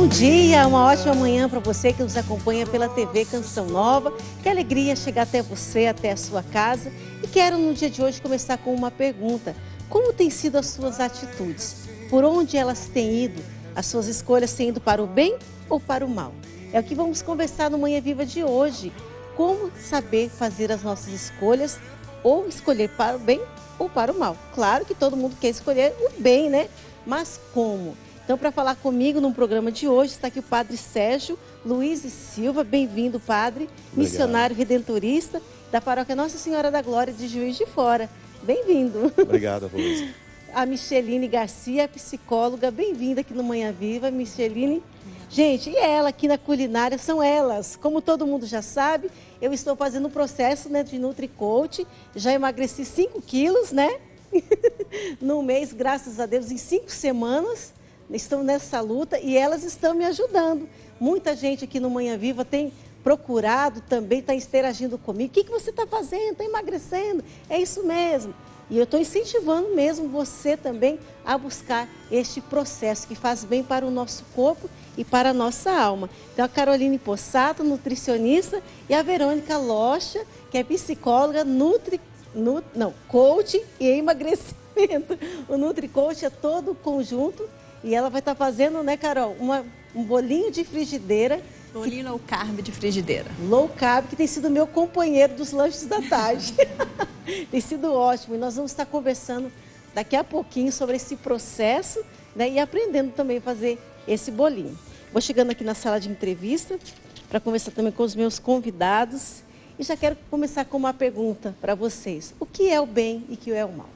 Bom dia, uma ótima manhã para você que nos acompanha pela TV Canção Nova. Que alegria chegar até você, até a sua casa. E quero no dia de hoje começar com uma pergunta. Como têm sido as suas atitudes? Por onde elas têm ido? As suas escolhas têm ido para o bem ou para o mal? É o que vamos conversar no Manhã Viva de hoje. Como saber fazer as nossas escolhas ou escolher para o bem ou para o mal? Claro que todo mundo quer escolher o bem, né? Mas como? Então, para falar comigo no programa de hoje, está aqui o Padre Sérgio Luiz e Silva. Bem-vindo, Padre. Obrigado. Missionário redentorista da Paróquia Nossa Senhora da Glória de Juiz de Fora. Bem-vindo. Obrigado, Rose. A Micheline Garcia, psicóloga. Bem-vinda aqui no Manhã Viva, Micheline. Gente, e ela aqui na culinária são elas. Como todo mundo já sabe, eu estou fazendo um processo, né, de NutriCoach. Já emagreci 5 quilos, né? No mês, graças a Deus, em 5 semanas. Estão nessa luta e elas estão me ajudando. Muita gente aqui no Manhã Viva tem procurado também, está interagindo comigo. O que você está fazendo? Está emagrecendo? É isso mesmo. E eu estou incentivando mesmo você também a buscar este processo que faz bem para o nosso corpo e para a nossa alma. Então, a Caroline Possato, nutricionista, e a Verônica Locha, que é psicóloga, coach e emagrecimento. O NutriCoach é todo o conjunto. E ela vai estar fazendo, né, Carol, um bolinho de frigideira. Bolinho low carb de frigideira. Low carb, que tem sido meu companheiro dos lanches da tarde. Tem sido ótimo. E nós vamos estar conversando daqui a pouquinho sobre esse processo, né, e aprendendo também a fazer esse bolinho. Vou chegando aqui na sala de entrevista para conversar também com os meus convidados. E já quero começar com uma pergunta para vocês. O que é o bem e o que é o mal?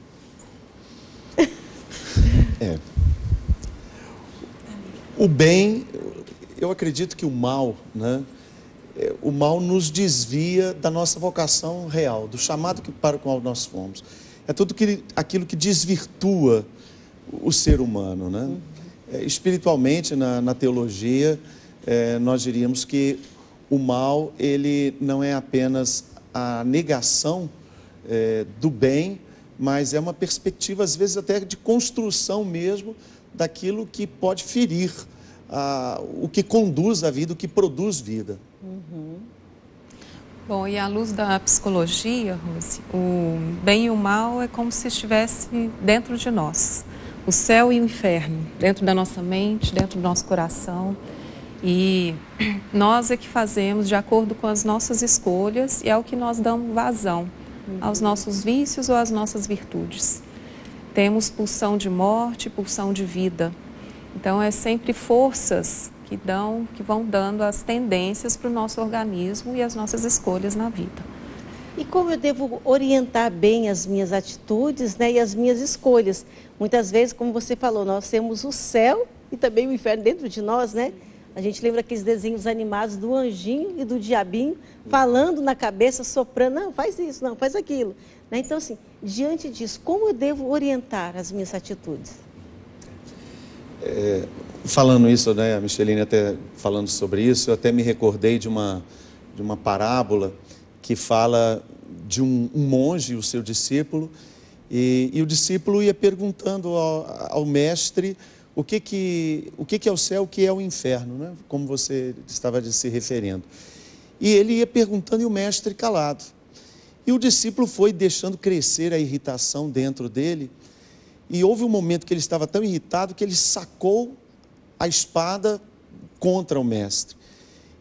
O bem, eu acredito que o mal, né? O mal nos desvia da nossa vocação real, do chamado para o qual nós fomos. É tudo aquilo que desvirtua o ser humano, né? Espiritualmente, na teologia, nós diríamos que o mal, ele não é apenas a negação do bem, mas é uma perspectiva, às vezes, até de construção mesmo, daquilo que pode ferir o que conduz a vida, o que produz vida. Uhum. Bom, e à luz da psicologia, Rose, o bem e o mal é como se estivesse dentro de nós. O céu e o inferno, dentro da nossa mente, dentro do nosso coração. E nós é que fazemos de acordo com as nossas escolhas e é o que nós damos vazão aos nossos vícios ou às nossas virtudes. Temos pulsão de morte, pulsão de vida. Então, é sempre forças que vão dando as tendências para o nosso organismo e as nossas escolhas na vida. E como eu devo orientar bem as minhas atitudes, né, e as minhas escolhas? Muitas vezes, como você falou, nós temos o céu e também o inferno dentro de nós, né? A gente lembra aqueles desenhos animados do anjinho e do diabinho falando na cabeça, soprando, não, faz isso, não, faz aquilo. Então, assim, diante disso, como eu devo orientar as minhas atitudes? Falando isso, né, a Micheline até falando sobre isso, eu até me recordei de uma parábola que fala de um monge e o seu discípulo, e o discípulo ia perguntando ao mestre o que é o céu, o que é o inferno, né? Como você estava se referindo. E ele ia perguntando e o mestre calado. E o discípulo foi deixando crescer a irritação dentro dele. E houve um momento que ele estava tão irritado que ele sacou a espada contra o mestre.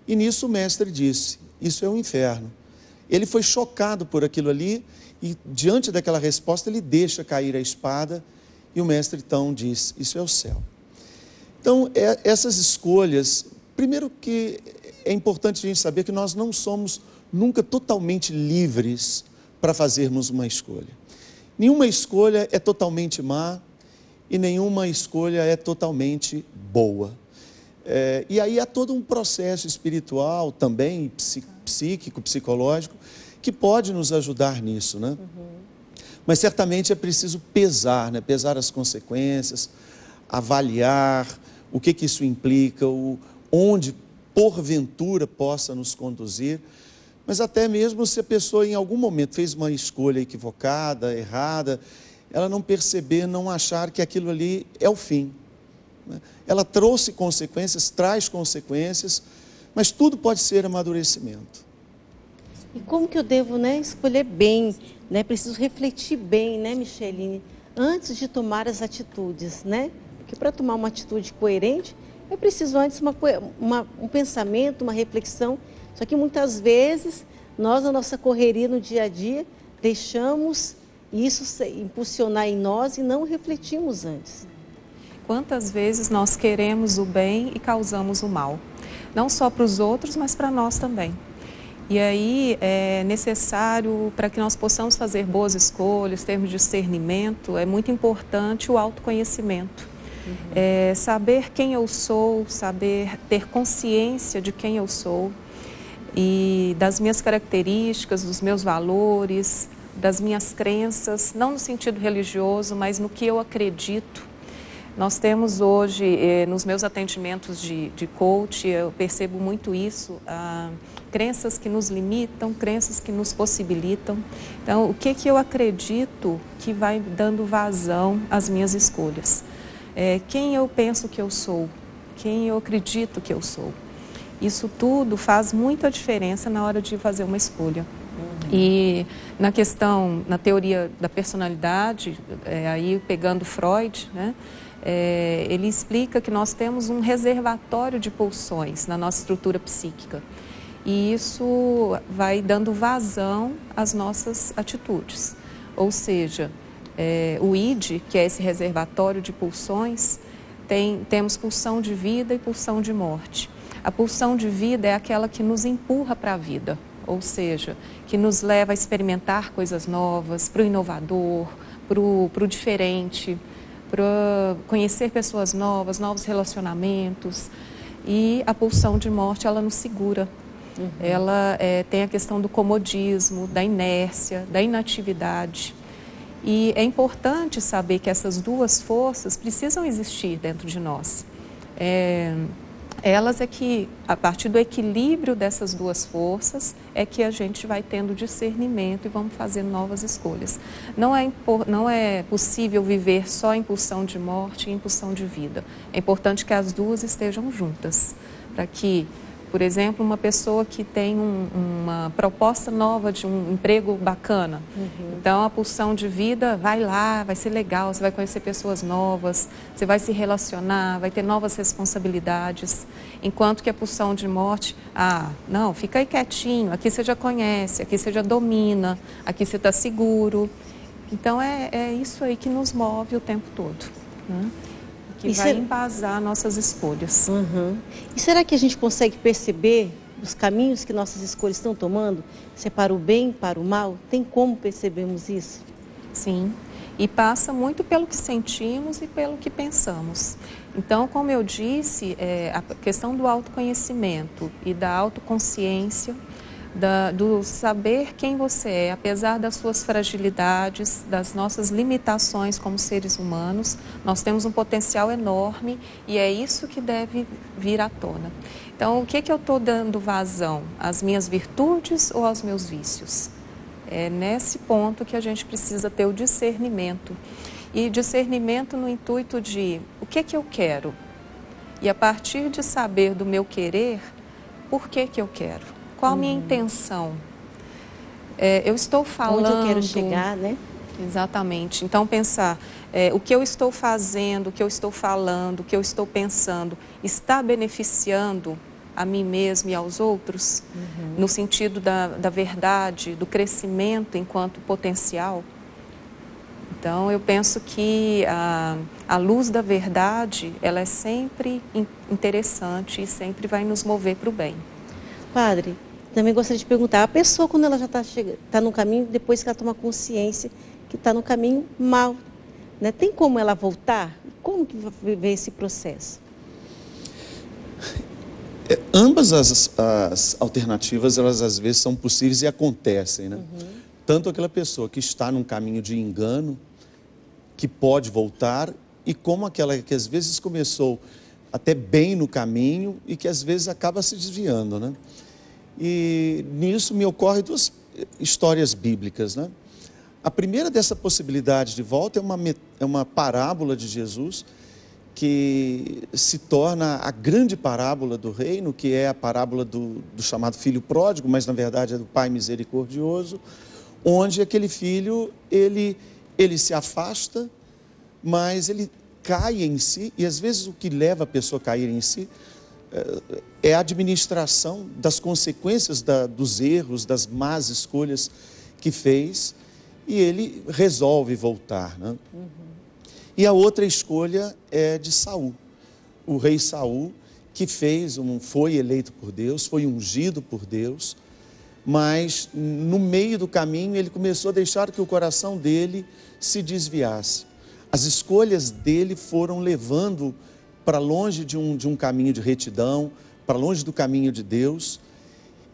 E nisso o mestre disse, isso é o inferno. Ele foi chocado por aquilo ali e diante daquela resposta ele deixa cair a espada e o mestre então diz, isso é o céu. Então essas escolhas, primeiro que é importante a gente saber que nós não somos nunca totalmente livres para fazermos uma escolha. Nenhuma escolha é totalmente má e nenhuma escolha é totalmente boa. E aí há todo um processo espiritual também, psíquico, psicológico, que pode nos ajudar nisso, né? Mas certamente é preciso pesar, né? Pesar as consequências, avaliar o que isso implica, onde porventura possa nos conduzir, mas até mesmo se a pessoa em algum momento fez uma escolha equivocada, errada, ela não perceber, não achar que aquilo ali é o fim. né? Ela trouxe consequências, traz consequências, mas tudo pode ser amadurecimento. E como que eu devo, né, escolher bem, né? Preciso refletir bem, né, Micheline, antes de tomar as atitudes, né? Porque para tomar uma atitude coerente, é preciso antes um pensamento, uma reflexão. Só que muitas vezes, nós, na nossa correria no dia a dia, deixamos isso impulsionar em nós e não refletimos antes. Quantas vezes nós queremos o bem e causamos o mal? Não só para os outros, mas para nós também. E aí é necessário, para que nós possamos fazer boas escolhas, termos discernimento, é muito importante o autoconhecimento. Saber quem eu sou, saber ter consciência de quem eu sou e das minhas características, dos meus valores, das minhas crenças, não no sentido religioso, mas no que eu acredito. Nós temos hoje, nos meus atendimentos de coach, eu percebo muito isso, crenças que nos limitam, crenças que nos possibilitam. Então, o que eu acredito que vai dando vazão às minhas escolhas? Quem eu penso que eu sou? Quem eu acredito que eu sou? Isso tudo faz muita diferença na hora de fazer uma escolha. E na teoria da personalidade, aí pegando Freud, né? Ele explica que nós temos um reservatório de pulsões na nossa estrutura psíquica. E isso vai dando vazão às nossas atitudes. Ou seja, o id, que é esse reservatório de pulsões, temos pulsão de vida e pulsão de morte. A pulsão de vida é aquela que nos empurra para a vida, ou seja, que nos leva a experimentar coisas novas, para o inovador, para o diferente, para conhecer pessoas novas, novos relacionamentos. E a pulsão de morte, ela nos segura. Ela tem a questão do comodismo, da inércia, da inatividade. E é importante saber que essas duas forças precisam existir dentro de nós. Elas é que, a partir do equilíbrio dessas duas forças, é que a gente vai tendo discernimento e vamos fazer novas escolhas. Não é possível viver só em pulsão de morte e em pulsão de vida. É importante que as duas estejam juntas, para que, por exemplo, uma pessoa que tem uma proposta nova de um emprego bacana. Então, a pulsão de vida vai lá, vai ser legal, você vai conhecer pessoas novas, você vai se relacionar, vai ter novas responsabilidades. Enquanto que a pulsão de morte, não, fica aí quietinho, aqui você já conhece, aqui você já domina, aqui você está seguro. Então, é isso aí que nos move o tempo todo, né? Que vai embasar nossas escolhas. E será que a gente consegue perceber os caminhos que nossas escolhas estão tomando? Se é para o bem, para o mal? Tem como percebermos isso? Sim, e passa muito pelo que sentimos e pelo que pensamos. Então, como eu disse, a questão do autoconhecimento e da autoconsciência, do saber quem você é, apesar das suas fragilidades, das nossas limitações como seres humanos, nós temos um potencial enorme e é isso que deve vir à tona. Então, o que eu estou dando vazão? Às minhas virtudes ou aos meus vícios? É nesse ponto que a gente precisa ter o discernimento. E discernimento no intuito de o que eu quero? E a partir de saber do meu querer, por que eu quero? Qual a minha intenção? Eu estou falando... Onde eu quero chegar, né? Exatamente. Então, pensar o que eu estou fazendo, o que eu estou falando, o que eu estou pensando, está beneficiando a mim mesmo e aos outros? No sentido da verdade, do crescimento enquanto potencial? Então, eu penso que a luz da verdade, ela é sempre interessante e sempre vai nos mover para o bem. Padre, também gostaria de perguntar, a pessoa quando ela já está no caminho, depois que ela toma consciência que está no caminho mal, né? Tem como ela voltar? Como que vai viver esse processo? Ambas as alternativas, elas às vezes são possíveis e acontecem, né? Tanto aquela pessoa que está num caminho de engano, que pode voltar, e como aquela que às vezes começou até bem no caminho e que às vezes acaba se desviando, né? E nisso me ocorrem duas histórias bíblicas, né? A primeira dessa possibilidade de volta é uma parábola de Jesus que se torna a grande parábola do reino, que é a parábola do chamado filho pródigo, mas na verdade é do pai misericordioso, onde aquele filho, ele se afasta, mas ele cai em si, e às vezes o que leva a pessoa a cair em si é a administração das consequências dos erros, das más escolhas que fez, e ele resolve voltar, né? E a outra escolha é de Saul, o rei Saul, que foi eleito por Deus, foi ungido por Deus, mas no meio do caminho ele começou a deixar que o coração dele se desviasse. As escolhas dele foram levando para longe de um caminho de retidão, para longe do caminho de Deus,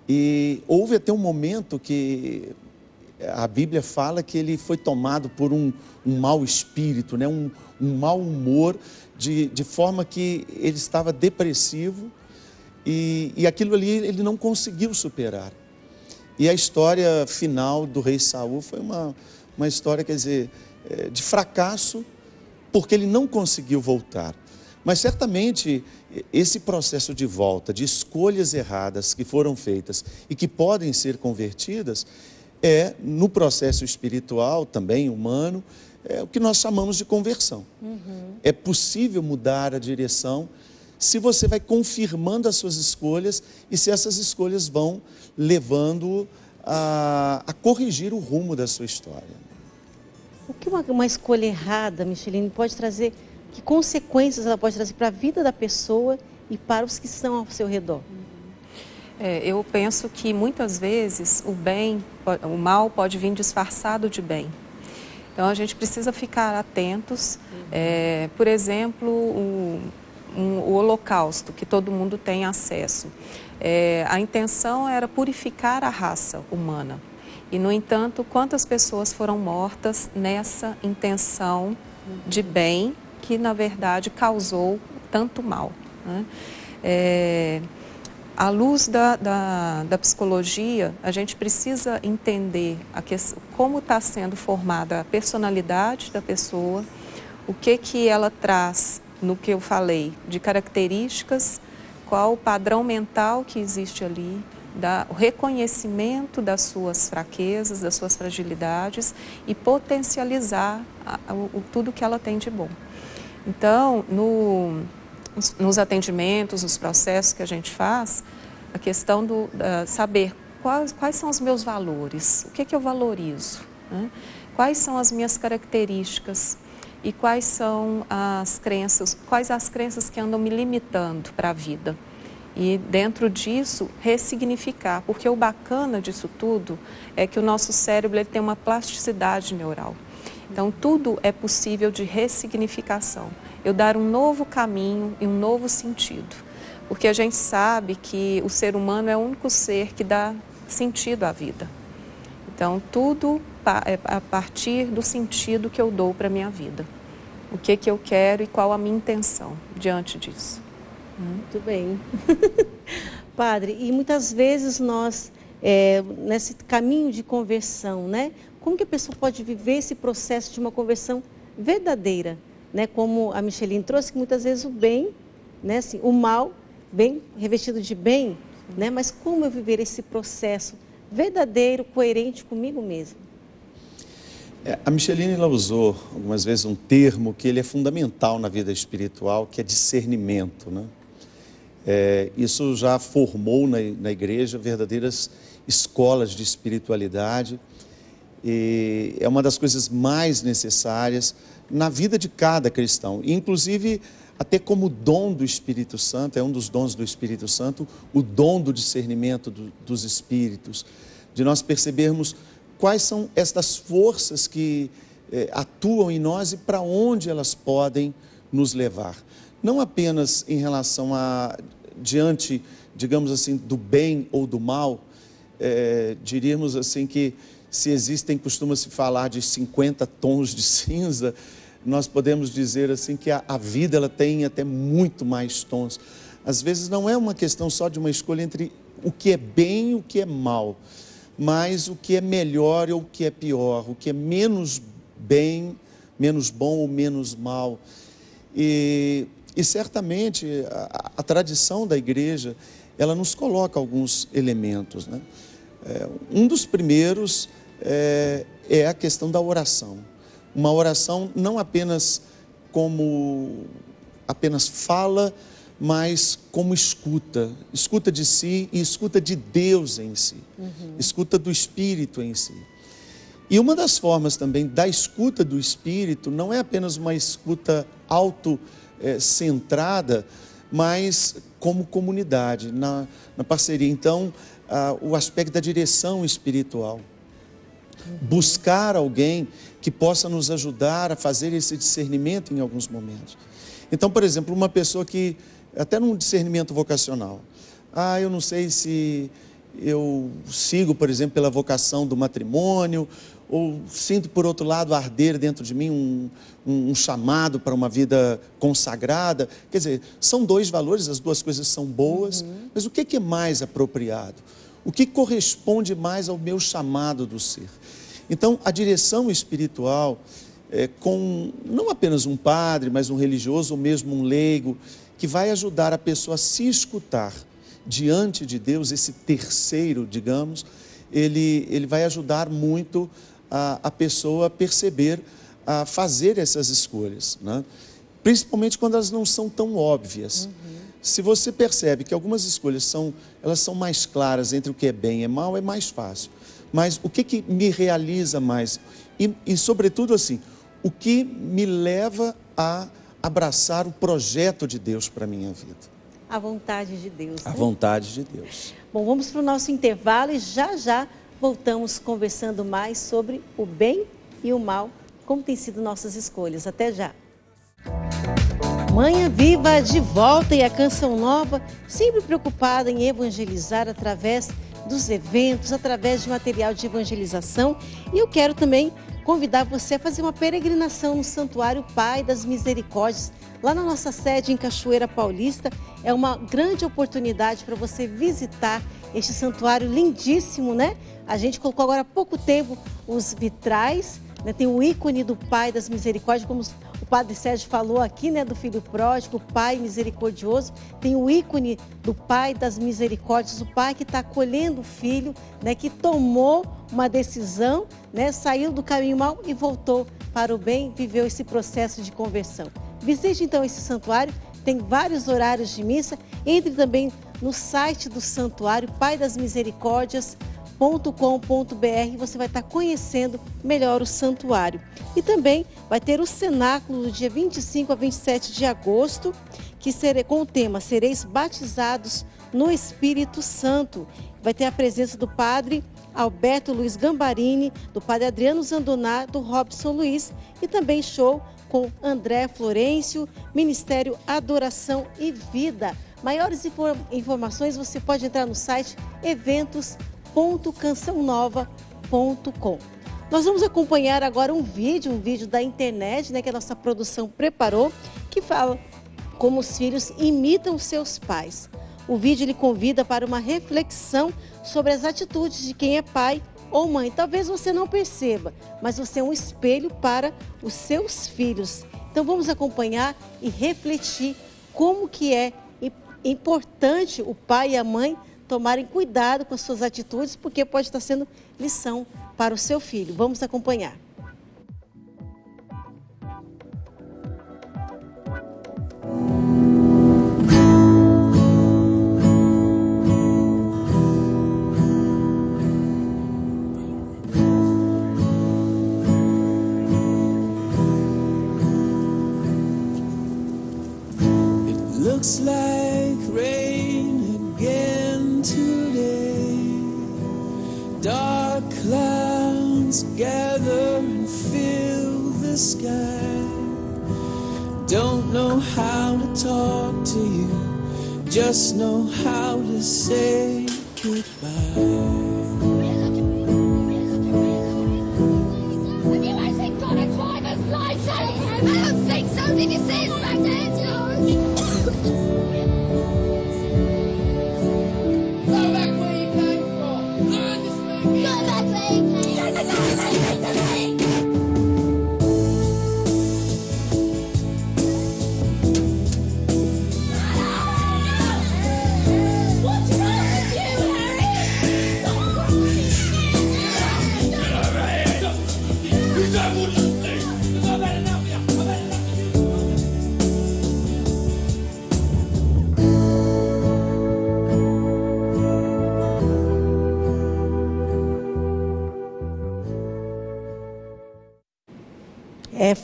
e houve até um momento que a Bíblia fala que ele foi tomado por um mau espírito, né? um mau humor, de forma que ele estava depressivo, e aquilo ali ele não conseguiu superar. E a história final do rei Saul foi uma história, quer dizer, de fracasso, porque ele não conseguiu voltar. Mas certamente esse processo de volta, de escolhas erradas que foram feitas e que podem ser convertidas, no processo espiritual, também humano, o que nós chamamos de conversão. É possível mudar a direção se você vai confirmando as suas escolhas e se essas escolhas vão levando a corrigir o rumo da sua história. O que uma escolha errada, Micheline, pode trazer, que consequências ela pode trazer para a vida da pessoa e para os que estão ao seu redor? Eu penso que muitas vezes o mal pode vir disfarçado de bem. Então a gente precisa ficar atentos. Por exemplo, o Holocausto, que todo mundo tem acesso. A intenção era purificar a raça humana. E, no entanto, quantas pessoas foram mortas nessa intenção de bem que, na verdade, causou tanto mal, né? À luz da psicologia, a gente precisa entender como está sendo formada a personalidade da pessoa, o que ela traz no que eu falei, de características, qual o padrão mental que existe ali, o reconhecimento das suas fraquezas, das suas fragilidades e potencializar tudo que ela tem de bom. Então, nos atendimentos, nos processos que a gente faz, a questão do saber quais são os meus valores, o que eu valorizo, né? Quais são as minhas características e quais são as crenças que andam me limitando para a vida. E dentro disso, ressignificar, porque o bacana disso tudo é que o nosso cérebro ele tem uma plasticidade neural. Então, tudo é possível de ressignificação. Eu dar um novo caminho e um novo sentido. Porque a gente sabe que o ser humano é o único ser que dá sentido à vida. Então, tudo é a partir do sentido que eu dou para a minha vida. O que eu quero e qual a minha intenção diante disso. Muito bem. Padre, e muitas vezes nós, nesse caminho de conversão, né? Como que a pessoa pode viver esse processo de uma conversão verdadeira? Né? Como a Micheline trouxe, que muitas vezes o bem, né? Assim, o mal, bem revestido de bem, né? Mas como eu viver esse processo verdadeiro, coerente comigo mesmo? A Micheline ela usou algumas vezes um termo que ele é fundamental na vida espiritual, que é discernimento, né? Isso já formou na igreja verdadeiras escolas de espiritualidade e é uma das coisas mais necessárias na vida de cada cristão, inclusive até como dom do Espírito Santo, é um dos dons do Espírito Santo, o dom do discernimento dos espíritos, de nós percebermos quais são estas forças que atuam em nós e para onde elas podem nos levar. Não apenas em relação diante, digamos assim, do bem ou do mal, diríamos assim que se existem, costuma-se falar de 50 tons de cinza, nós podemos dizer assim que a vida ela tem até muito mais tons. Às vezes não é uma questão só de uma escolha entre o que é bem e o que é mal, mas o que é melhor ou o que é pior, o que é menos bem, menos bom ou menos mal. E certamente a tradição da igreja, ela nos coloca alguns elementos, né? Um dos primeiros é a questão da oração. Uma oração não apenas como apenas fala, mas como escuta de si e escuta de Deus em si, escuta do Espírito em si. E uma das formas também da escuta do Espírito não é apenas uma escuta autocentrada, mas como comunidade, na parceria. Então, o aspecto da direção espiritual. Buscar alguém que possa nos ajudar a fazer esse discernimento em alguns momentos. Então, por exemplo, uma pessoa que, até num discernimento vocacional, eu não sei se eu sigo, por exemplo, pela vocação do matrimônio, ou sinto, por outro lado, arder dentro de mim um chamado para uma vida consagrada. Quer dizer, são dois valores, as duas coisas são boas, mas o que é mais apropriado? O que corresponde mais ao meu chamado do ser? Então, a direção espiritual, com não apenas um padre, mas um religioso ou mesmo um leigo, que vai ajudar a pessoa a se escutar diante de Deus, esse terceiro, digamos, ele vai ajudar muito a pessoa a perceber, a fazer essas escolhas, né? Principalmente quando elas não são tão óbvias. Se você percebe que algumas escolhas elas são mais claras entre o que é bem e é mal, é mais fácil. Mas o que me realiza mais? E sobretudo assim, o que me leva a abraçar o projeto de Deus para a minha vida? A vontade de Deus. A vontade de Deus. Bom, vamos para o nosso intervalo e já voltamos conversando mais sobre o bem e o mal, como têm sido nossas escolhas. Até já. Manhã Viva de volta, e a Canção Nova sempre preocupada em evangelizar através dos eventos, através de material de evangelização. E eu quero também convidar você a fazer uma peregrinação no Santuário Pai das Misericórdias, lá na nossa sede em Cachoeira Paulista. É uma grande oportunidade para você visitar este santuário lindíssimo, né? A gente colocou agora há pouco tempo os vitrais, né? Tem o ícone do Pai das Misericórdias, como o Padre Sérgio falou aqui, né? Do Filho Pródigo, o Pai misericordioso. Tem o ícone do Pai das Misericórdias, o Pai que está acolhendo o Filho, né? Que tomou uma decisão, né? Saiu do caminho mau e voltou para o bem, viveu esse processo de conversão. Visite então esse santuário, tem vários horários de missa. Entre também no site do santuário, paidasmisericórdias.com.br, você vai estar conhecendo melhor o santuário. E também vai ter o cenáculo do dia 25 a 27 de agosto, que com o tema Sereis Batizados no Espírito Santo. Vai ter a presença do Padre Alberto Luiz Gambarini, do Padre Adriano Zandoná, do Robson Luiz, e também show com André Florencio, Ministério Adoração e Vida. Maiores informações você pode entrar no site eventos.cançãonova.com. Nós vamos acompanhar agora um vídeo da internet, né, que a nossa produção preparou, que fala como os filhos imitam seus pais. O vídeo ele convida para uma reflexão sobre as atitudes de quem é pai ou mãe. Talvez você não perceba, mas você é um espelho para os seus filhos. Então vamos acompanhar e refletir como que é importante o pai e a mãe tomarem cuidado com as suas atitudes, porque pode estar sendo lição para o seu filho. Vamos acompanhar. Looks like rain again today. Dark clouds gather and fill the sky. Don't know how to talk to you, just know how to say goodbye.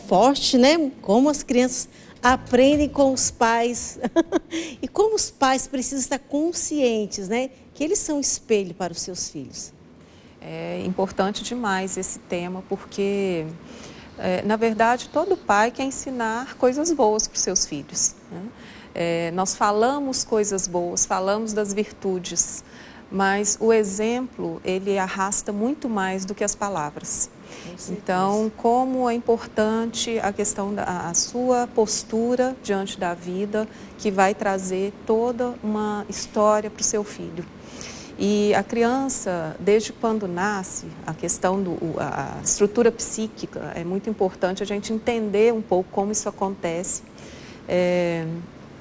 forte, né? Como as crianças aprendem com os pais e como os pais precisam estar conscientes, né? Que eles são espelho para os seus filhos. É importante demais esse tema, porque, na verdade, todo pai quer ensinar coisas boas para os seus filhos, né? Nós falamos coisas boas, falamos das virtudes, mas o exemplo, ele arrasta muito mais do que as palavras. Então, como é importante a questão da sua postura diante da vida, que vai trazer toda uma história para o seu filho. E a criança, desde quando nasce, a questão a estrutura psíquica, é muito importante a gente entender um pouco como isso acontece.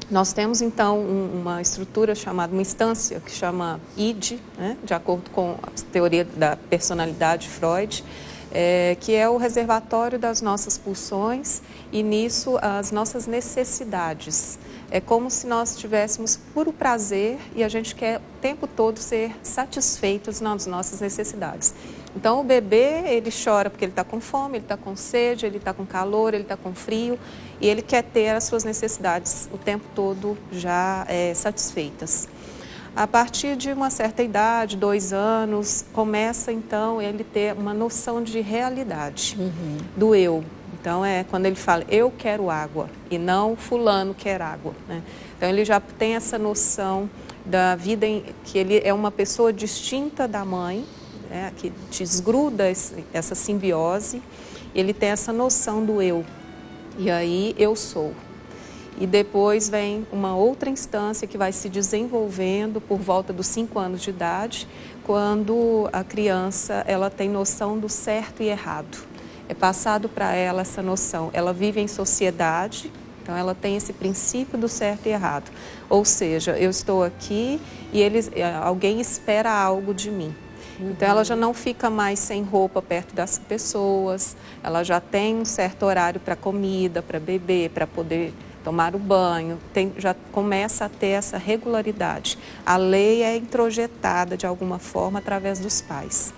Nós temos, então, uma estrutura chamada, uma instância que chama id, né, de acordo com a teoria da personalidade Freud, que é o reservatório das nossas pulsões e, nisso, as nossas necessidades. É como se nós tivéssemos puro prazer e a gente quer o tempo todo ser satisfeitos nas nossas necessidades. Então, o bebê, ele chora porque ele está com fome, ele está com sede, ele está com calor, ele está com frio e ele quer ter as suas necessidades o tempo todo já satisfeitas. A partir de uma certa idade, 2 anos, começa então ele ter uma noção de realidade do eu. Então é quando ele fala, eu quero água e não fulano quer água, né? Então ele já tem essa noção da vida, que ele é uma pessoa distinta da mãe, né, que desgruda essa simbiose, ele tem essa noção do eu. E aí eu sou. E depois vem uma outra instância que vai se desenvolvendo por volta dos 5 anos de idade, quando a criança ela tem noção do certo e errado. É passado para ela essa noção. Ela vive em sociedade, então ela tem esse princípio do certo e errado. Ou seja, eu estou aqui e alguém espera algo de mim. Então ela já não fica mais sem roupa perto das pessoas, ela já tem um certo horário para comida, para beber, para poder tomar o banho, já começa a ter essa regularidade. A lei é introjetada de alguma forma através dos pais.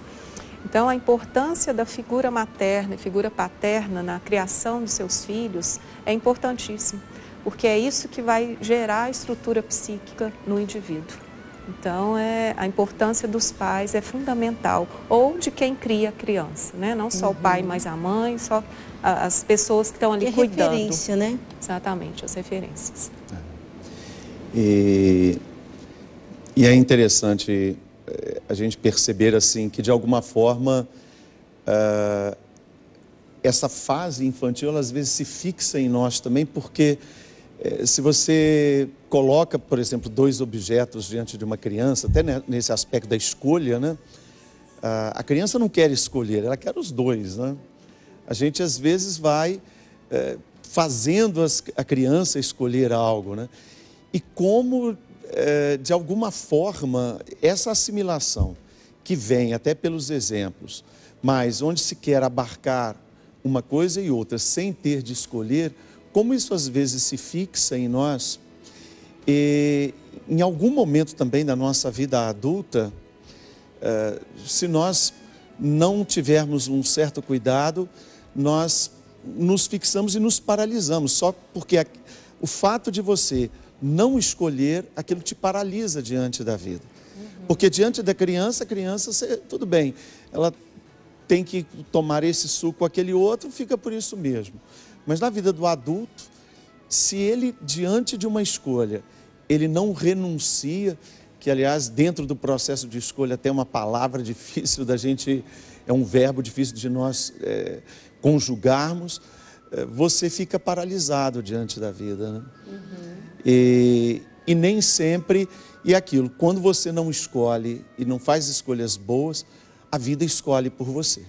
Então a importância da figura materna e figura paterna na criação dos seus filhos é importantíssima, porque é isso que vai gerar a estrutura psíquica no indivíduo. Então, a importância dos pais é fundamental, ou de quem cria a criança, né? Não só o pai, mas a mãe, só as pessoas que estão ali cuidando. Referência, né? Exatamente, as referências. E é interessante a gente perceber assim que, de alguma forma, essa fase infantil, ela, às vezes, se fixa em nós também, porque se você coloca, por exemplo, 2 objetos diante de uma criança, até nesse aspecto da escolha, né? A criança não quer escolher, ela quer os 2, né? A gente, às vezes, vai fazendo a criança escolher algo, né? E como, de alguma forma, essa assimilação que vem até pelos exemplos, mas onde se quer abarcar uma coisa e outra sem ter de escolher, como isso às vezes se fixa em nós, e em algum momento também da nossa vida adulta, se nós não tivermos um certo cuidado, nós nos fixamos e nos paralisamos, só porque o fato de você não escolher, aquilo te paralisa diante da vida. Porque diante da criança, tudo bem, ela tem que tomar esse suco, aquele outro, fica por isso mesmo. Mas na vida do adulto, se ele, diante de uma escolha, ele não renuncia, que aliás, dentro do processo de escolha tem uma palavra difícil da gente, é um verbo difícil de nós conjugarmos, você fica paralisado diante da vida, né? E nem sempre, e aquilo, quando você não escolhe e não faz escolhas boas, a vida escolhe por você.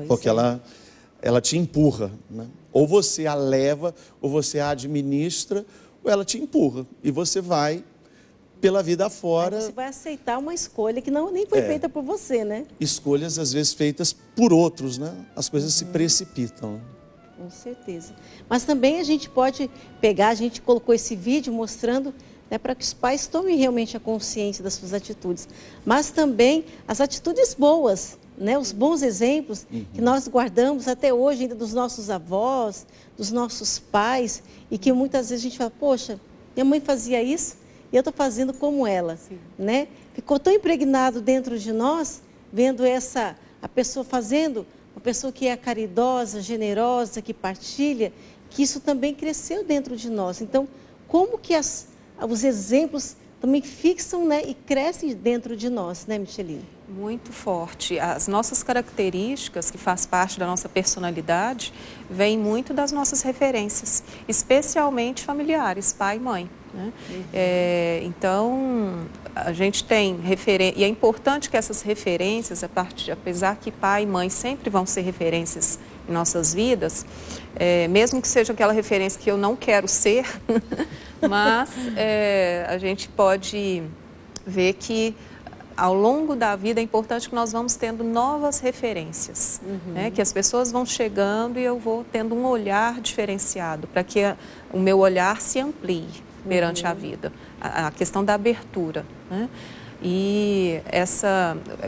Porque ela te empurra, né? Ou você a leva, ou você a administra, ou ela te empurra. E você vai pela vida afora. Você vai aceitar uma escolha que nem foi feita por você, né? Escolhas, às vezes, feitas por outros, né? As coisas se precipitam. Com certeza. Mas também a gente pode pegar, a gente colocou esse vídeo mostrando, né, para que os pais tomem realmente a consciência das suas atitudes. Mas também as atitudes boas, né, os bons exemplos que nós guardamos até hoje ainda dos nossos avós, dos nossos pais, e que muitas vezes a gente fala, poxa, minha mãe fazia isso e eu estou fazendo como ela, né? Ficou tão impregnado dentro de nós, vendo a pessoa fazendo, uma pessoa que é caridosa, generosa, que partilha, que isso também cresceu dentro de nós. Então, como que os exemplos também fixam, né, e crescem dentro de nós, né, Micheline? Muito forte. As nossas características, que faz parte da nossa personalidade, vêm muito das nossas referências, especialmente familiares, pai e mãe, né? Então, a gente tem referência, e é importante que essas referências, apesar que pai e mãe sempre vão ser referências em nossas vidas, mesmo que seja aquela referência que eu não quero ser, mas a gente pode ver que ao longo da vida é importante que nós vamos tendo novas referências, né? Que as pessoas vão chegando e eu vou tendo um olhar diferenciado para que o meu olhar se amplie perante a vida, a questão da abertura, né? E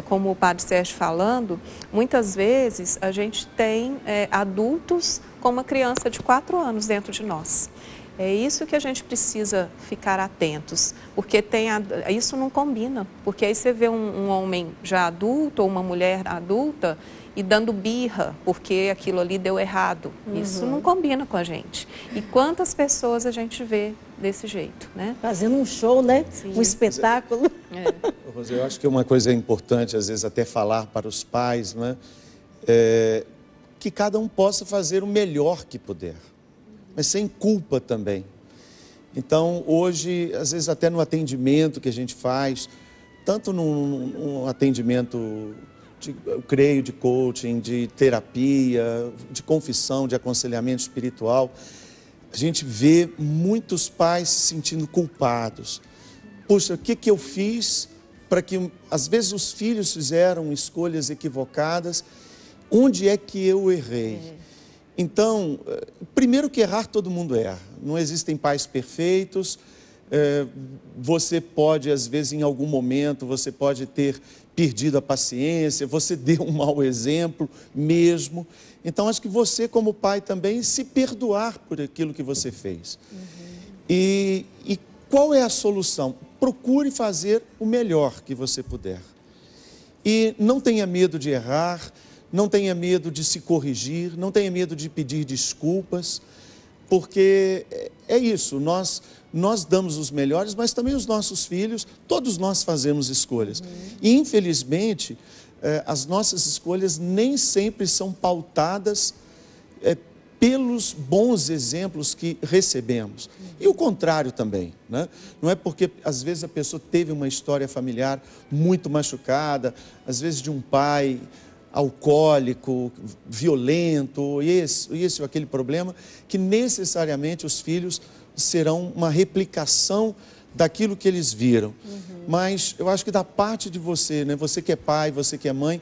como o Padre Sérgio falando, muitas vezes a gente tem adultos com uma criança de 4 anos dentro de nós. É isso que a gente precisa ficar atentos, porque isso não combina, porque aí você vê um homem já adulto ou uma mulher adulta e dando birra, porque aquilo ali deu errado. Isso não combina com a gente. E quantas pessoas a gente vê desse jeito, né? Fazendo um show, né? Sim. Um espetáculo. Rosê, eu acho que uma coisa importante, às vezes, até falar para os pais, né? Que cada um possa fazer o melhor que puder, mas sem culpa também. Então, hoje, às vezes até no atendimento que a gente faz, tanto num atendimento, eu creio, de coaching, de terapia, de confissão, de aconselhamento espiritual, a gente vê muitos pais se sentindo culpados. Poxa, o que eu fiz para que, às vezes, os filhos fizeram escolhas equivocadas? Onde é que eu errei? Então, primeiro que errar, todo mundo erra. Não existem pais perfeitos. Você pode, às vezes, em algum momento, você pode ter perdido a paciência, você deu um mau exemplo mesmo. Então, acho que você, como pai, também se perdoar por aquilo que você fez. E qual é a solução? Procure fazer o melhor que você puder. E não tenha medo de errar, não tenha medo de se corrigir, não tenha medo de pedir desculpas, porque é isso, nós damos os melhores, mas também os nossos filhos, todos nós fazemos escolhas. E, infelizmente, as nossas escolhas nem sempre são pautadas pelos bons exemplos que recebemos. E o contrário também, né? Não é porque, às vezes, a pessoa teve uma história familiar muito machucada, às vezes de um pai alcoólico, violento, esse ou aquele problema, que necessariamente os filhos serão uma replicação daquilo que eles viram. Mas eu acho que da parte de você, né? Você que é pai, você que é mãe,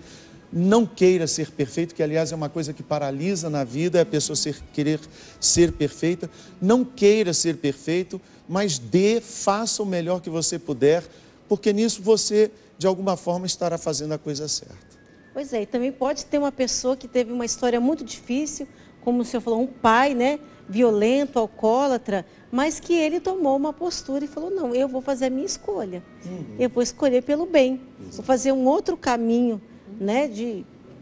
não queira ser perfeito, que aliás é uma coisa que paralisa na vida, é a pessoa querer ser perfeita. Não queira ser perfeito, mas faça o melhor que você puder, porque nisso você, de alguma forma, estará fazendo a coisa certa. Pois é, e também pode ter uma pessoa que teve uma história muito difícil, como o senhor falou, um pai, né, violento, alcoólatra, mas que ele tomou uma postura e falou, não, eu vou fazer a minha escolha, eu vou escolher pelo bem, vou fazer um outro caminho, né,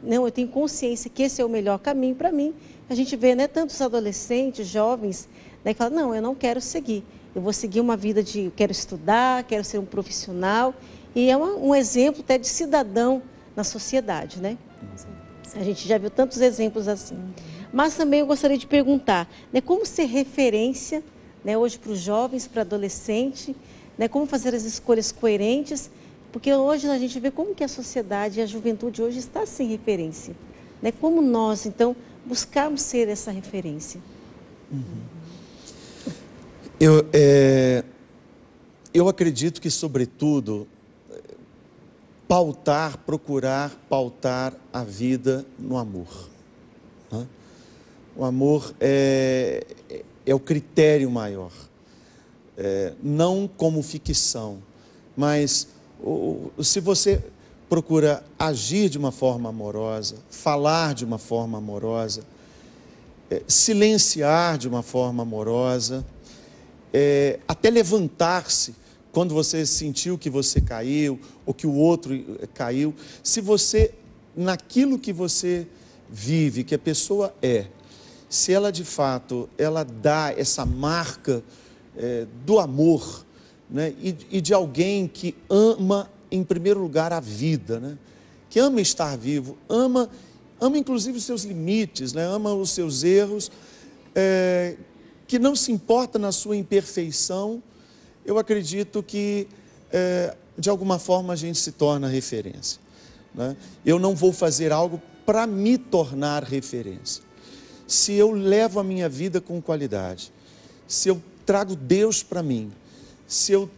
não, eu tenho consciência que esse é o melhor caminho para mim. A gente vê, né, tantos adolescentes, jovens, né, que falam, não, eu não quero seguir, eu vou seguir uma vida eu quero estudar, quero ser um profissional, e é um exemplo até de cidadão na sociedade, né? A gente já viu tantos exemplos assim. Mas também eu gostaria de perguntar, né, como ser referência, né, hoje para os jovens, para adolescentes, né, como fazer as escolhas coerentes, porque hoje a gente vê como que a sociedade e a juventude hoje está sem referência, né? Como nós, então, buscarmos ser essa referência. Eu acredito que, sobretudo, procurar pautar a vida no amor. Né? O amor é o critério maior, não como ficção, mas se você, procura agir de uma forma amorosa, falar de uma forma amorosa, silenciar de uma forma amorosa, até levantar-se quando você sentiu que você caiu ou que o outro caiu. Se você, naquilo que você vive, que a pessoa se ela de fato, ela dá essa marca do amor, né? E de alguém que ama em primeiro lugar a vida, né? Que ama estar vivo, ama inclusive os seus limites, né? Ama os seus erros, que não se importa na sua imperfeição. Eu acredito que de alguma forma a gente se torna referência, né? Eu não vou fazer algo para me tornar referência. Se eu levo a minha vida com qualidade, se eu trago Deus para mim, se eu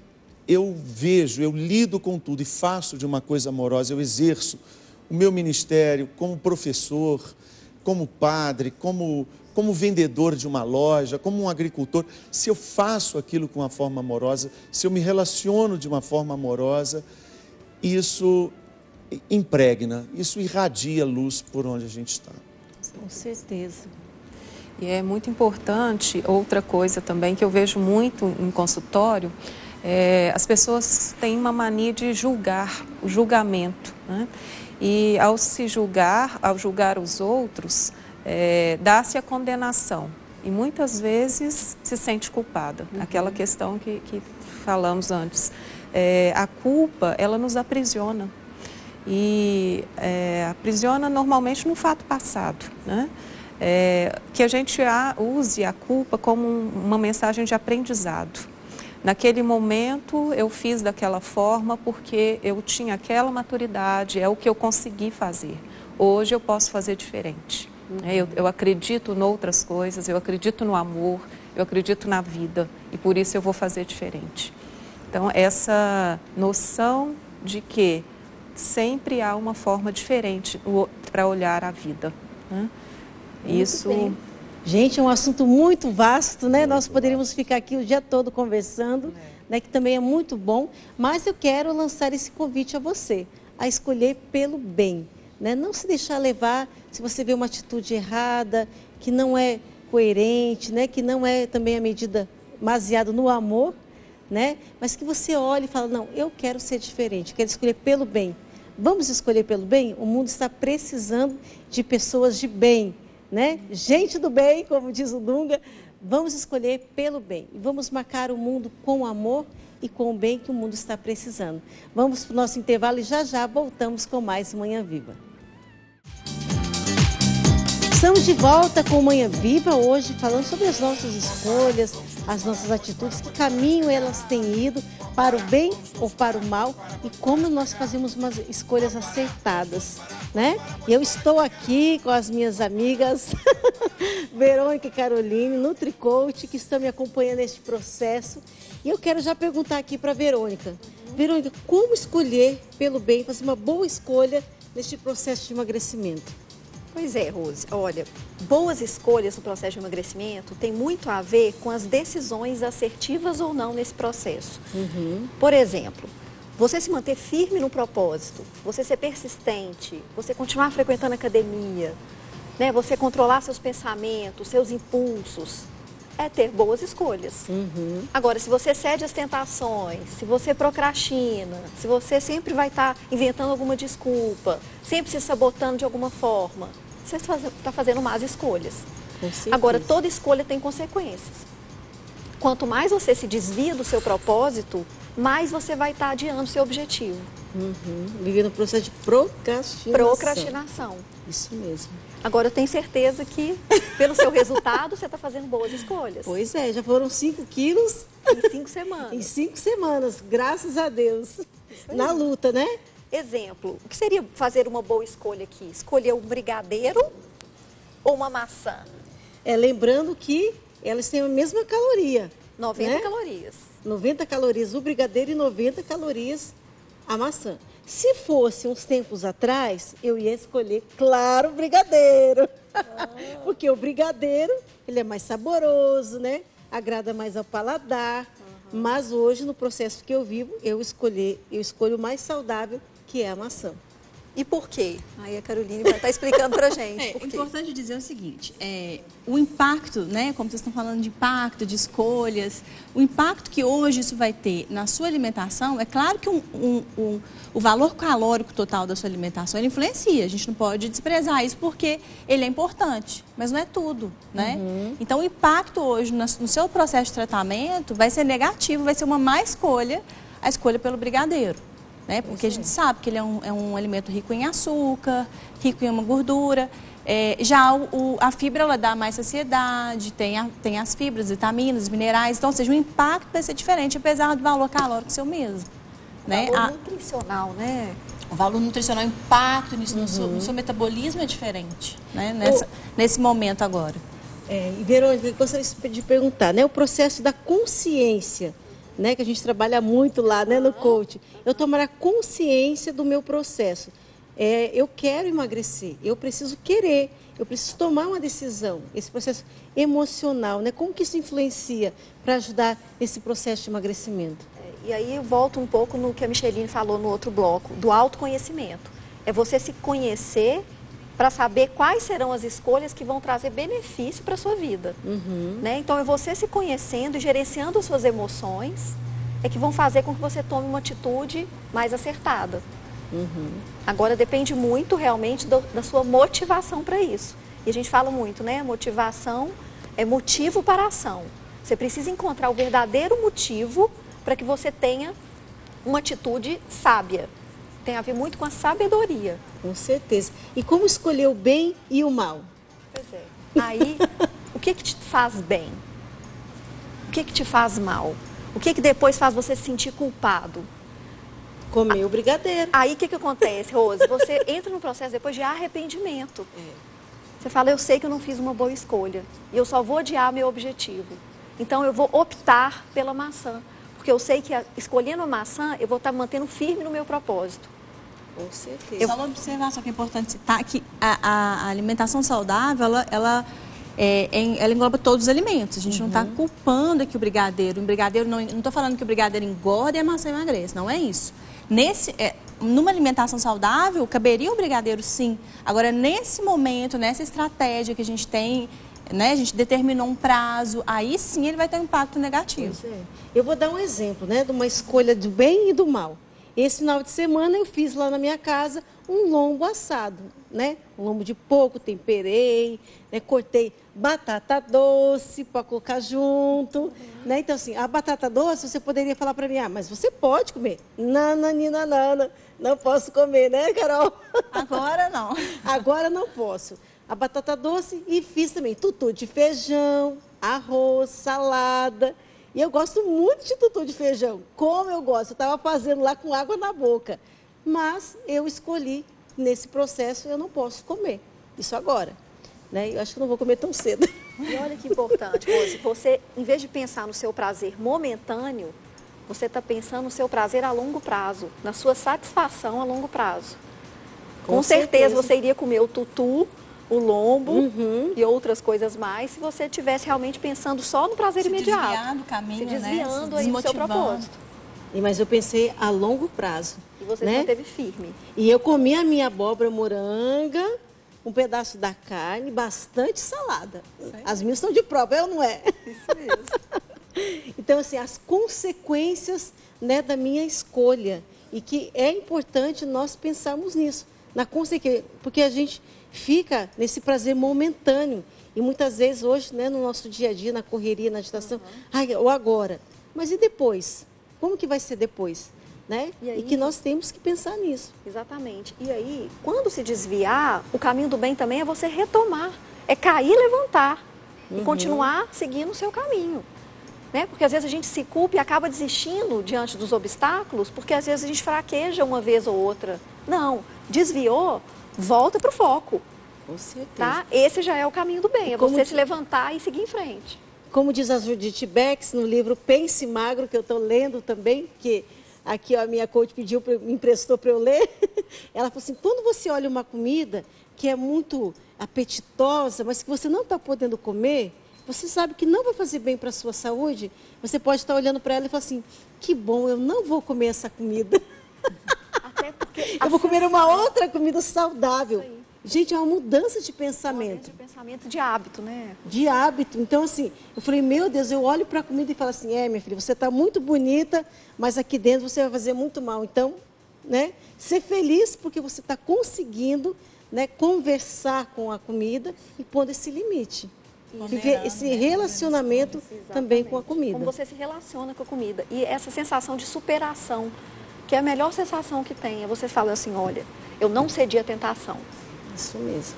vejo, eu lido com tudo e faço de uma coisa amorosa, eu exerço o meu ministério como professor, como padre, como vendedor de uma loja, como um agricultor, se eu faço aquilo com uma forma amorosa, se eu me relaciono de uma forma amorosa, isso impregna, isso irradia luz por onde a gente está. Com certeza. E é muito importante, outra coisa também que eu vejo muito em consultório, as pessoas têm uma mania de julgar, o julgamento, né? E ao se julgar, ao julgar os outros, dá-se a condenação. E muitas vezes se sente culpada. Aquela questão que falamos antes. A culpa, ela nos aprisiona. E aprisiona normalmente no fato passado, né? Que a gente use a culpa como uma mensagem de aprendizado. Naquele momento eu fiz daquela forma porque eu tinha aquela maturidade, é o que eu consegui fazer. Hoje eu posso fazer diferente. Eu acredito em outras coisas, eu acredito no amor, eu acredito na vida e por isso eu vou fazer diferente. Então essa noção de que sempre há uma forma diferente para olhar a vida, né? Isso. Bem. Gente, é um assunto muito vasto, né? Nós poderíamos ficar aqui o dia todo conversando, né? Que também é muito bom, mas eu quero lançar esse convite a você, a escolher pelo bem, né? Não se deixar levar se você vê uma atitude errada, que não é coerente, né? Que não é também a medida baseada no amor, né? Mas que você olhe e fala, não, eu quero ser diferente, quero escolher pelo bem. Vamos escolher pelo bem? O mundo está precisando de pessoas de bem, né? Gente do bem, como diz o Dunga. Vamos escolher pelo bem e vamos marcar o mundo com o amor e com o bem que o mundo está precisando. Vamos para o nosso intervalo e já voltamos com mais Manhã Viva. Estamos de volta com Manhã Viva, hoje falando sobre as nossas escolhas, as nossas atitudes, que caminho elas têm ido, para o bem ou para o mal, e como nós fazemos umas escolhas acertadas, né? E eu estou aqui com as minhas amigas Verônica e Caroline, NutriCoach, que estão me acompanhando neste processo. E eu quero já perguntar aqui para a Verônica. Verônica, como escolher pelo bem, fazer uma boa escolha neste processo de emagrecimento? Pois é, Rose. Olha, boas escolhas no processo de emagrecimento tem muito a ver com as decisões assertivas ou não nesse processo. Por exemplo, você se manter firme no propósito, você ser persistente, você continuar frequentando a academia, né? Você controlar seus pensamentos, seus impulsos, é ter boas escolhas. Agora, se você cede às tentações, se você procrastina, se você sempre vai estar inventando alguma desculpa, sempre se sabotando de alguma forma, você está fazendo más escolhas. Agora, toda escolha tem consequências. Quanto mais você se desvia do seu propósito, mais você vai estar adiando o seu objetivo. Vivendo no processo de procrastinação. Procrastinação. Isso mesmo. Agora, eu tenho certeza que, pelo seu resultado, você está fazendo boas escolhas. Pois é, já foram 5 quilos. Em 5 semanas. Em 5 semanas, graças a Deus. Na luta, né? Exemplo, o que seria fazer uma boa escolha aqui? Escolher um brigadeiro ou uma maçã? Lembrando que elas têm a mesma caloria. 90 né? calorias. 90 calorias o brigadeiro e 90 calorias a maçã. Se fosse uns tempos atrás, eu ia escolher, claro, o brigadeiro. Porque o brigadeiro, ele é mais saboroso, né? Agrada mais ao paladar. Mas hoje, no processo que eu vivo, eu escolho o mais saudável, que é a maçã. E por quê? Aí a Caroline vai estar explicando pra gente. É importante dizer o seguinte, o impacto, né, como vocês estão falando de impacto, de escolhas, o impacto que hoje isso vai ter na sua alimentação, é claro que o valor calórico total da sua alimentação, ele influencia, a gente não pode desprezar isso porque ele é importante, mas não é tudo, né? Então o impacto hoje no seu processo de tratamento vai ser negativo, vai ser uma má escolha, a escolha pelo brigadeiro. Né? Porque a gente sabe que ele é um alimento rico em açúcar, rico em uma gordura. Já a fibra, ela dá mais saciedade, tem as fibras, vitaminas, minerais. Então, ou seja, o impacto vai ser diferente, apesar do valor calórico ser o mesmo. Né? O valor nutricional, né? O valor nutricional, o impacto nisso, no seu metabolismo é diferente, né? Nesse momento agora. E Verônica, eu gostaria de perguntar, né? O processo da consciência, né, que a gente trabalha muito lá, né, no coach. Eu tomar a consciência do meu processo. Eu quero emagrecer, eu preciso querer, eu preciso tomar uma decisão. Esse processo emocional, né, como que isso influencia para ajudar esse processo de emagrecimento? E aí eu volto um pouco no que a Micheline falou no outro bloco, do autoconhecimento. É você se conhecer para saber quais serão as escolhas que vão trazer benefício para a sua vida. Né? Então, é você se conhecendo e gerenciando as suas emoções é que vão fazer com que você tome uma atitude mais acertada. Agora, depende muito realmente da sua motivação para isso. E a gente fala muito, né? Motivação é motivo para a ação. Você precisa encontrar o verdadeiro motivo para que você tenha uma atitude sábia. Tem a ver muito com a sabedoria. Com certeza. E como escolher o bem e o mal? Pois é. Aí, o que te faz bem? O que te faz mal? O que depois faz você se sentir culpado? Comer o brigadeiro. Aí, o que acontece, Rose? Você entra no processo depois de arrependimento. Você fala, eu sei que eu não fiz uma boa escolha. E eu só vou adiar meu objetivo. Então, eu vou optar pela maçã. Porque eu sei que escolhendo a maçã, eu vou estar mantendo firme no meu propósito. Com certeza. Só uma observação que é importante citar, que a alimentação saudável, ela engloba todos os alimentos. A gente não está culpando aqui o brigadeiro. Não estou falando que o brigadeiro engorda e a maçã emagrece, não é isso. Numa alimentação saudável, caberia o brigadeiro sim. Agora, nesse momento, nessa estratégia que a gente tem, né, a gente determinou um prazo, aí sim ele vai ter um impacto negativo. Pois é. Eu vou dar um exemplo, né, de uma escolha do bem e do mal. Esse final de semana eu fiz lá na minha casa um lombo assado, né? Um lombo de porco, temperei, né? Cortei batata doce para colocar junto, né? Então, assim, a batata doce você poderia falar para mim, mas você pode comer. Não posso comer, né, Carol? Agora não. Agora não posso. A batata doce e fiz também tutu de feijão, arroz, salada. E eu gosto muito de tutu de feijão, como eu gosto. Eu estava fazendo lá com água na boca. Mas eu escolhi, nesse processo, eu não posso comer. Isso agora. Né? Eu acho que não vou comer tão cedo. E olha que importante, Rose. Você, em vez de pensar no seu prazer momentâneo, você está pensando no seu prazer a longo prazo, na sua satisfação a longo prazo. Com certeza você iria comer o tutu, o lombo e outras coisas mais, se você estivesse realmente pensando só no prazer imediato. Se desviar do caminho, se desviando né? aí do seu propósito. Mas eu pensei a longo prazo. E você né? se manteve firme. E eu comi a minha abóbora moranga, um pedaço da carne, bastante salada. As minhas são de prova, não é? Isso mesmo. Então, assim, as consequências, né, da minha escolha. E que é importante nós pensarmos nisso. Na consequência, porque a gente fica nesse prazer momentâneo. E muitas vezes hoje, né, no nosso dia a dia, na correria, na agitação, ou agora. Mas e depois? Como que vai ser depois? Né? E que nós temos que pensar nisso. Exatamente. E aí, quando se desviar, o caminho do bem também é você retomar. É cair e levantar. E continuar seguindo o seu caminho. Né? Porque às vezes a gente se culpa e acaba desistindo diante dos obstáculos, porque às vezes a gente fraqueja uma vez ou outra. Não, desviou, volta para o foco. Com certeza. Tá? Esse já é o caminho do bem, é você se levantar e seguir em frente. Como diz a Judith Becks no livro Pense Magro, que eu estou lendo também, que aqui ó, a minha coach me emprestou para eu ler, ela falou assim, quando você olha uma comida que é muito apetitosa, mas que você não está podendo comer, você sabe que não vai fazer bem para a sua saúde, você pode estar olhando para ela e falar assim, que bom, eu não vou comer essa comida. Até porque Eu vou comer uma outra comida saudável. Gente, é uma mudança de pensamento. De pensamento, de hábito, né? De hábito. Então, assim, eu falei, meu Deus, eu olho para a comida e falo assim, minha filha, você está muito bonita, mas aqui dentro você vai fazer muito mal. Então, né, ser feliz porque você está conseguindo, né, conversar com a comida e pondo esse limite. Viver esse relacionamento também com a comida. Como você se relaciona com a comida. E essa sensação de superação, que é a melhor sensação que tem. É você falar assim, olha, eu não cedi à tentação. Isso mesmo.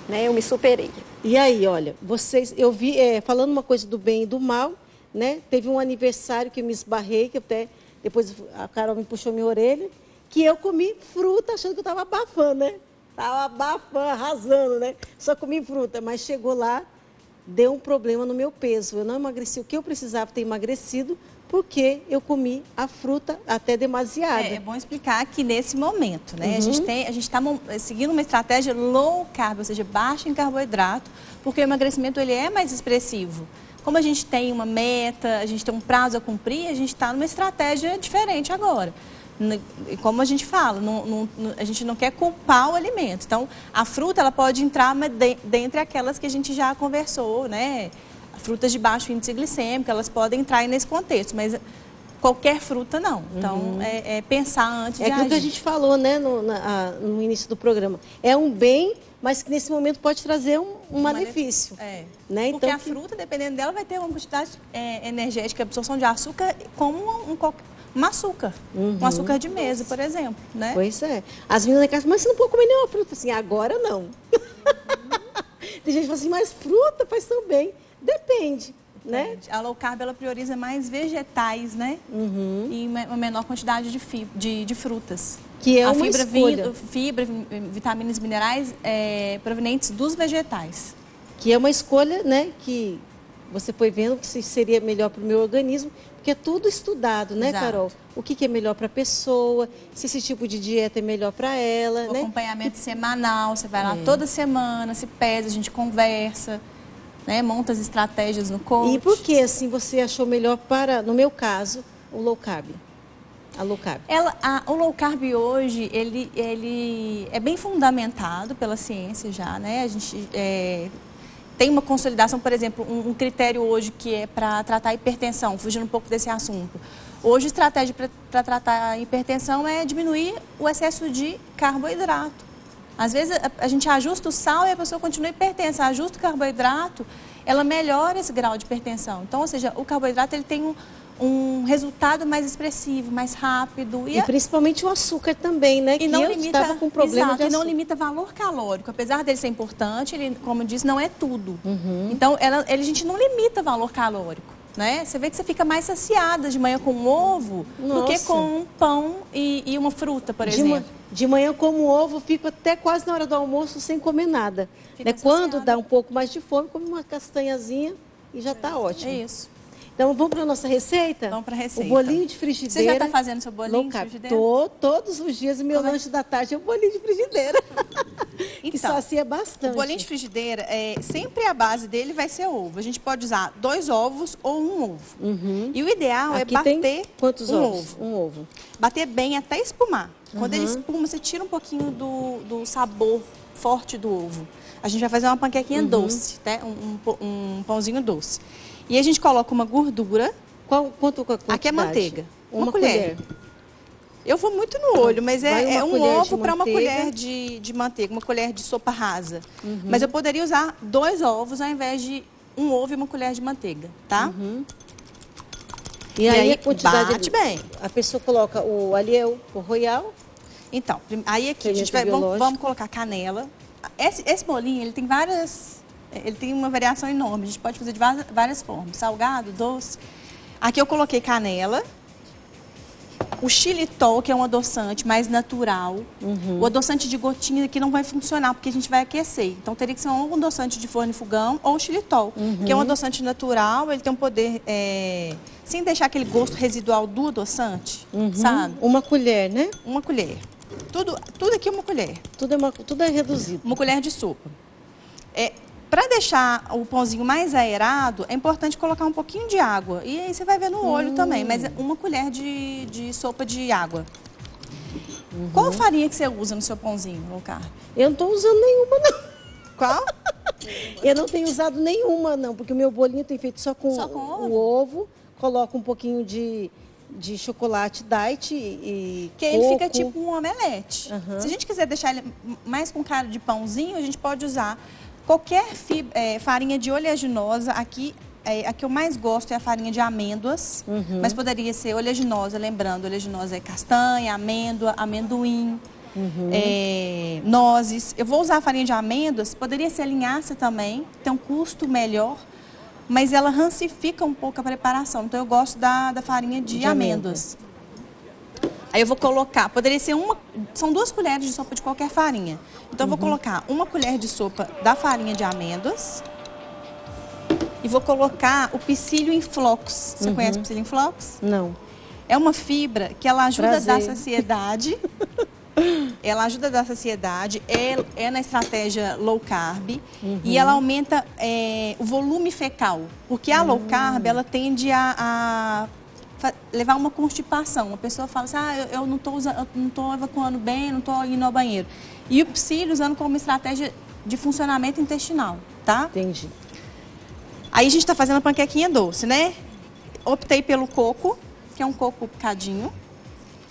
Né? Eu me superei. E aí, olha, vocês, eu vi, falando uma coisa do bem e do mal, né? Teve um aniversário que eu me esbarrei, que até depois a Carol me puxou minha orelha, que eu comi fruta achando que eu estava abafando, né? Estava abafando, arrasando, né? Só comi fruta, mas chegou lá, deu um problema no meu peso. Eu não emagreci o que eu precisava ter emagrecido, porque eu comi a fruta até demasiada. É bom explicar que nesse momento, né, a gente está seguindo uma estratégia low carb, ou seja, baixa em carboidrato, porque o emagrecimento ele é mais expressivo. Como a gente tem uma meta, a gente tem um prazo a cumprir, a gente está numa estratégia diferente agora. Como a gente fala, a gente não quer culpar o alimento. Então, a fruta ela pode entrar dentre aquelas que a gente já conversou, né? Frutas de baixo índice glicêmico, elas podem entrar nesse contexto, mas qualquer fruta não. Então, é pensar antes de agir. É aquilo que a gente falou, né, no início do programa. É um bem, mas que nesse momento pode trazer um malefício. Né? Porque então, a fruta, dependendo dela, vai ter uma quantidade energética, absorção de açúcar, como um açúcar. Um açúcar de mesa, por exemplo. Né? Pois é. As meninas da casa, mas você não pode comer nenhuma fruta. Assim, agora não. Tem gente que fala assim, mas fruta faz tão bem. Depende, né? A low carb, ela prioriza mais vegetais, né? E uma menor quantidade de frutas. Que é uma escolha. Fibra, vitaminas e minerais provenientes dos vegetais. Que é uma escolha, né? Que você foi vendo que seria melhor para o meu organismo, porque é tudo estudado, né, Exato. Carol? O que é melhor para a pessoa, se esse tipo de dieta é melhor para ela, O né? acompanhamento semanal, você vai lá toda semana, se pesa, a gente conversa. Né, monta as estratégias no coach. E por que assim você achou melhor para, no meu caso, o low carb? A low carb. O low carb hoje, ele é bem fundamentado pela ciência já, né? A gente tem uma consolidação, por exemplo, um critério hoje que é para tratar a hipertensão, fugindo um pouco desse assunto. Hoje a estratégia para tratar a hipertensão é diminuir o excesso de carboidrato. Às vezes a gente ajusta o sal e a pessoa continua hipertensa. Ajusta o carboidrato, ela melhora esse grau de hipertensão. Então, ou seja, o carboidrato ele tem um resultado mais expressivo, mais rápido. E principalmente o açúcar também, né? E não eu estava com problema de açúcar. E não limita valor calórico. Apesar dele ser importante, ele, como eu disse, não é tudo. Então, a gente não limita valor calórico. Né? Você vê que você fica mais saciada de manhã com um ovo do que com um pão e uma fruta, por exemplo. De manhã como ovo, fico até quase na hora do almoço sem comer nada. Né? Quando dá um pouco mais de fome, como uma castanhazinha e já está ótimo. É isso. Então, vamos para a nossa receita? Vamos para a receita. O bolinho de frigideira. Você já está fazendo seu bolinho de frigideira? Todos os dias, o meu lanche da tarde é o bolinho de frigideira. Então, que sacia bastante. O bolinho de frigideira, sempre a base dele vai ser ovo. A gente pode usar 2 ovos ou um ovo. E o ideal Aqui é bater tem quantos ovos? Um ovo. Bater bem até espumar. Quando ele espuma, você tira um pouquinho do sabor forte do ovo. A gente vai fazer uma panquequinha doce, né? Um pãozinho doce. E a gente coloca uma gordura. Quanto aqui é manteiga. Uma colher. Eu vou muito no olho, mas é um ovo para uma manteiga. colher de manteiga, uma colher de sopa rasa. Mas eu poderia usar 2 ovos ao invés de um ovo e uma colher de manteiga, tá? E aí a quantidade bate bem. A pessoa coloca ali é o royal. Então, aí aqui a gente vamos colocar canela. Esse bolinho, ele tem ele tem uma variação enorme. A gente pode fazer de várias formas. Salgado, doce. Aqui eu coloquei canela. O xilitol, que é um adoçante mais natural. O adoçante de gotinha aqui não vai funcionar, porque a gente vai aquecer. Então, teria que ser um adoçante de forno e fogão ou o xilitol, que é um adoçante natural. Ele tem um poder, sem deixar aquele gosto residual do adoçante, sabe? Uma colher, né? Uma colher. Tudo aqui é uma colher. Tudo é reduzido. Uma colher de sopa. Para deixar o pãozinho mais aerado, é importante colocar um pouquinho de água. E aí você vai ver no olho também, mas é uma colher de sopa de água. Qual farinha que você usa no seu pãozinho low carb? Eu não estou usando nenhuma, não. Qual? Eu não tenho usado nenhuma, não, porque o meu bolinho tem feito só com o ovo. Coloco um pouquinho de chocolate diet e que coco. ele fica tipo um omelete. Se a gente quiser deixar ele mais com cara de pãozinho, a gente pode usar qualquer farinha de oleaginosa. Aqui, a que eu mais gosto é a farinha de amêndoas, mas poderia ser oleaginosa, lembrando, oleaginosa é castanha, amêndoa, amendoim, nozes. Eu vou usar a farinha de amêndoas, poderia ser linhaça também, tem um custo melhor, mas ela rancifica um pouco a preparação. Então eu gosto da farinha de amêndoas. Aí eu vou colocar, poderia ser são 2 colheres de sopa de qualquer farinha. Então eu vou colocar 1 colher de sopa da farinha de amêndoas. E vou colocar o psyllium in flocos. Você conhece o psyllium in flocos? Não. É uma fibra que ela ajuda a dar Prazer. saciedade. Ela ajuda a dar saciedade, é na estratégia low carb e ela aumenta o volume fecal. Porque a low carb, ela tende a levar uma constipação. A pessoa fala assim, eu não estou evacuando bem, não estou indo ao banheiro. E o psyllium usando como estratégia de funcionamento intestinal, tá? Entendi. Aí a gente está fazendo a panquequinha doce, né? Optei pelo coco, que é um coco picadinho,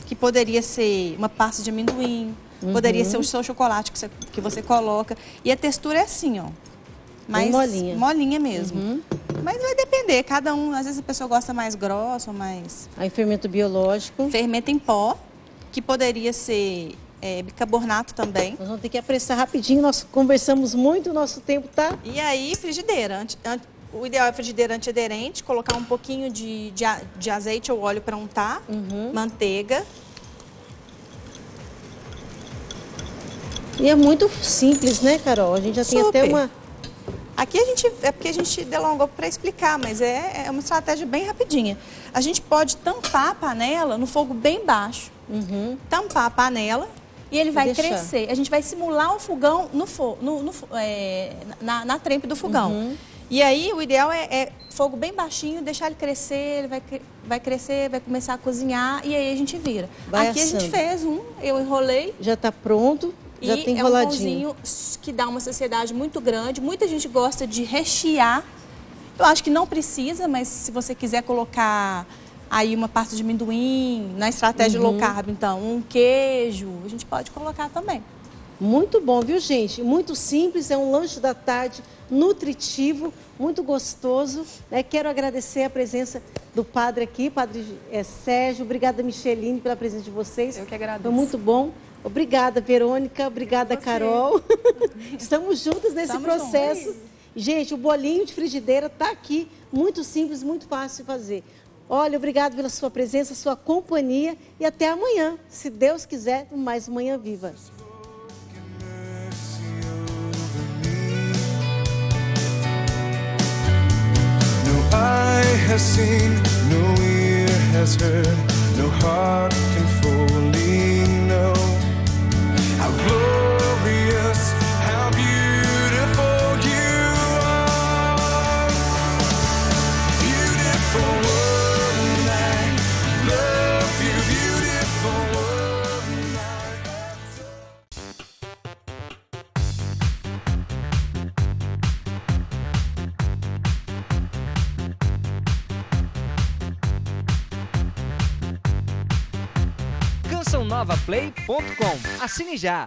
que poderia ser uma pasta de amendoim, poderia ser o seu chocolate que você coloca. E a textura é assim, ó. Mais molinha. Molinha mesmo. Mas vai depender, cada um, às vezes a pessoa gosta mais grossa ou mais... Aí fermento biológico. Fermento em pó, que poderia ser bicarbonato também. Nós vamos ter que apressar rapidinho, nós conversamos muito, o nosso tempo tá... E aí, frigideira. O ideal é frigideira antiaderente, colocar um pouquinho de azeite ou óleo para untar, manteiga. E é muito simples, né, Carol? A gente já tem até uma... Aqui é porque a gente delongou para explicar, mas é uma estratégia bem rapidinha. A gente pode tampar a panela no fogo bem baixo, tampar a panela e ele vai crescer. A gente vai simular o fogão na trempe do fogão. E aí o ideal é fogo bem baixinho, deixar ele crescer, ele vai crescer, vai começar a cozinhar e aí a gente vira. Aqui assando. A gente fez eu enrolei. Já está pronto, já e tem é um enroladinho. pãozinho que dá uma saciedade muito grande. Muita gente gosta de rechear. Eu acho que não precisa, mas se você quiser colocar aí uma parte de amendoim, na estratégia low carb, então, um queijo, a gente pode colocar também. Muito bom, viu, gente? Muito simples, é um lanche da tarde nutritivo, muito gostoso. Né? Quero agradecer a presença do padre aqui, padre Sérgio. Obrigada, Micheline, pela presença de vocês. Eu que agradeço. Foi muito bom. Obrigada, Verônica. Obrigada, Carol. Estamos juntas nesse processo. Gente, o bolinho de frigideira está aqui. Muito simples, muito fácil de fazer. Olha, obrigado pela sua presença, sua companhia. E até amanhã, se Deus quiser, mais Manhã Viva. Eye has seen, no ear has heard, no heart can fully know how glorious, how beautiful you are. Beautiful world, I love you, beautiful world, cançãonovaplay.com. Assine já!